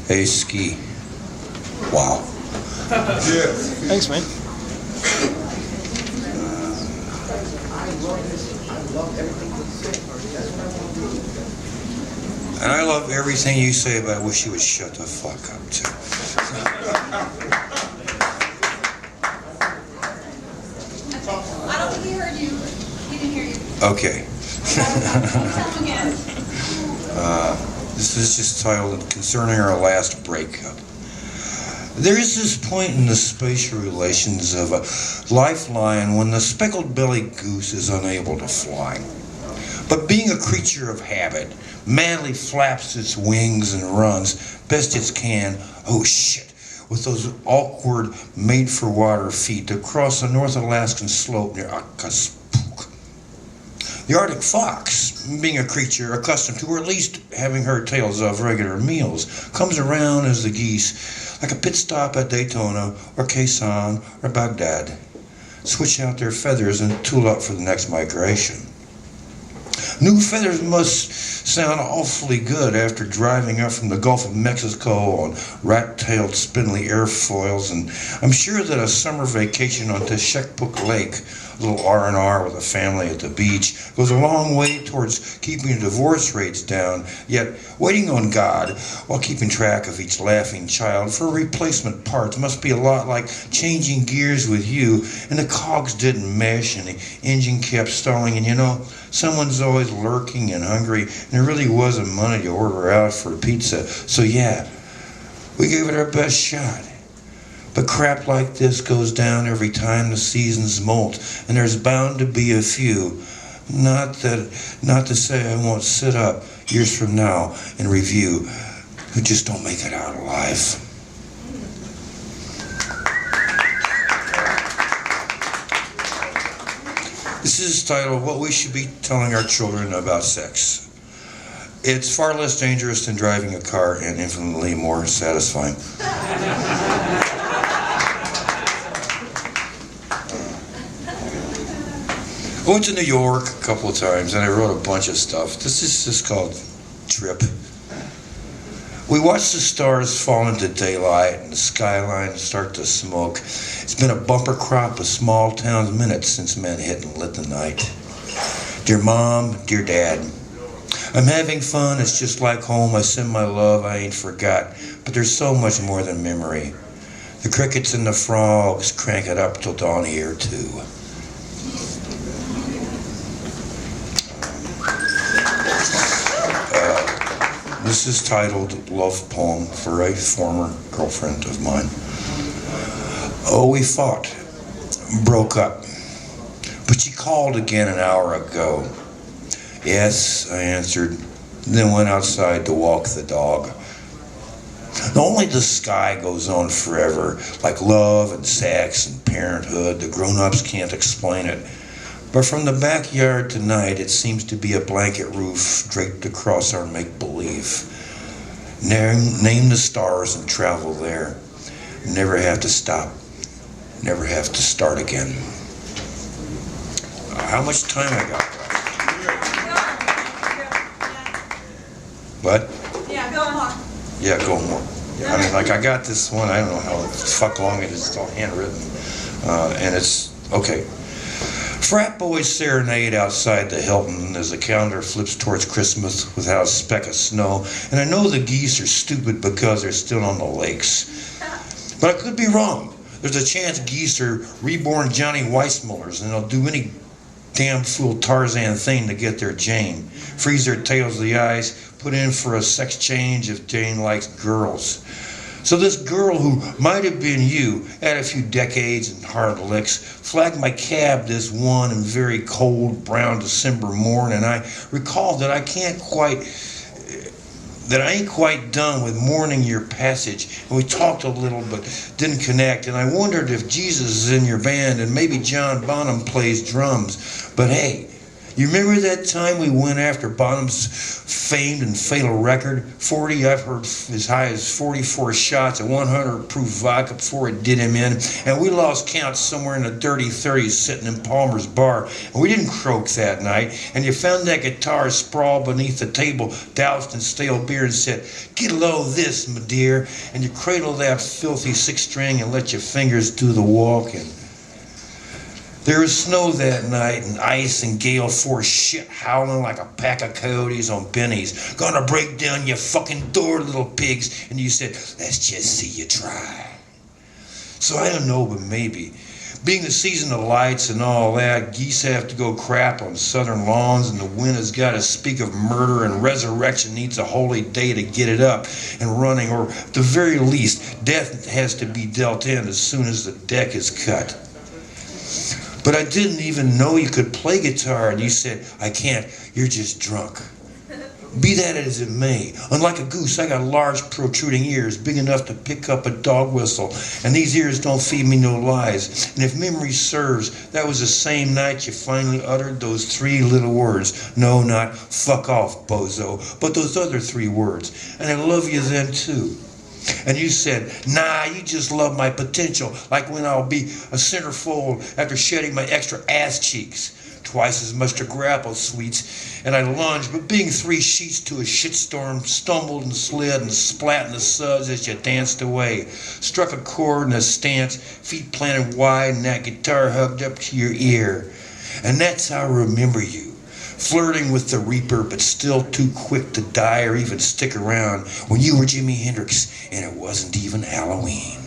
Hey, Ski. Wow. Yeah. Thanks, man. And I love everything you say, but I wish you would shut the fuck up, too. I don't think he heard you. He didn't hear you. Okay. Tell him again. This is just titled Concerning Our Last Breakup. There is this point in the spatial relations of a lifeline when the speckled-bellied goose is unable to fly. But being a creature of habit, madly flaps its wings and runs best it can, oh shit, with those awkward, made-for-water feet across the North Alaskan slope near Akaspook. The Arctic fox, being a creature accustomed to, or at least having heard tales of regular meals, comes around as the geese, like a pit stop at Daytona or Quezon or Baghdad, switch out their feathers and tool up for the next migration. New feathers must sound awfully good after driving up from the Gulf of Mexico on rat-tailed spindly airfoils, and I'm sure that a summer vacation on Teshekpuk Lake, a little R&R with a family at the beach, goes a long way towards keeping divorce rates down, yet waiting on God while keeping track of each laughing child for replacement parts must be a lot like changing gears with you, and the cogs didn't mesh and the engine kept stalling, and you know, someone's always lurking and hungry, and there really wasn't money to order out for pizza, so yeah, we gave it our best shot. But crap like this goes down every time the seasons molt, and there's bound to be a few. Not to say I won't sit up years from now and review who just don't make it out alive. This is titled What We Should Be Telling Our Children About Sex. It's far less dangerous than driving a car and infinitely more satisfying. I went to New York a couple of times and I wrote a bunch of stuff. This is just called Trip. We watched the stars fall into daylight and the skyline start to smoke. It's been a bumper crop of small towns minutes since Manhattan lit the night. Dear Mom, dear Dad, I'm having fun, it's just like home, I send my love, I ain't forgot, but there's so much more than memory. The crickets and the frogs crank it up till dawn here too. This is titled Love Poem for a former girlfriend of mine. Oh, we fought, broke up, but she called again an hour ago. Yes, I answered, then went outside to walk the dog. Only the sky goes on forever, like love and sex and parenthood. The grown-ups can't explain it. But from the backyard tonight, it seems to be a blanket roof draped across our make-believe. Name the stars and travel there. Never have to stop. Never have to start again. How much time I got? What? Yeah, go more. Yeah, go more. Yeah, I mean, like, I got this one, I don't know how the fuck long it is, it's all handwritten. And it's, okay. Frat boys serenade outside the Hilton as the calendar flips towards Christmas without a speck of snow. And I know the geese are stupid because they're still on the lakes. But I could be wrong. There's a chance geese are reborn Johnny Weissmullers and they'll do any damn fool Tarzan thing to get their Jane. Freeze their tails to the ice, put in for a sex change if Jane likes girls. So this girl who might have been you, had a few decades and hard licks, flagged my cab this one and very cold brown December morn, and I recalled that I ain't quite done with mourning your passage. And we talked a little but didn't connect, and I wondered if Jesus is in your band and maybe John Bonham plays drums. But hey, You remember that time we went after Bonham's famed and fatal record? 40, I've heard as high as 44 shots of 100 proof vodka before it did him in. And we lost count somewhere in the dirty 30s sitting in Palmer's bar. And we didn't croak that night. And you found that guitar sprawled beneath the table, doused in stale beer, and said, "Get a load of this, my dear." And you cradled that filthy six-string and let your fingers do the walking. There was snow that night and ice and gale force shit howling like a pack of coyotes on bennies. "Gonna break down your fucking door, little pigs." And you said, "Let's just see you try." So I don't know, but maybe. Being the season of lights and all that, geese have to go crap on southern lawns, and the wind has got to speak of murder, and resurrection needs a holy day to get it up and running, or at the very least, death has to be dealt in as soon as the deck is cut. But I didn't even know you could play guitar, and you said, "I can't, you're just drunk." Be that as it may, unlike a goose, I got large protruding ears, big enough to pick up a dog whistle, and these ears don't feed me no lies. And if memory serves, that was the same night you finally uttered those three little words. No, not "fuck off, bozo," but those other three words. "And I love you then too." And you said, "Nah, you just love my potential, like when I'll be a centerfold after shedding my extra ass cheeks. Twice as much to grapple, sweets." And I lunged, but being 3 sheets to a shitstorm, stumbled and slid and splat in the suds as you danced away. Struck a chord in a stance, feet planted wide and that guitar hugged up to your ear. And that's how I remember you. Flirting with the Reaper, but still too quick to die or even stick around when you were Jimi Hendrix and it wasn't even Halloween.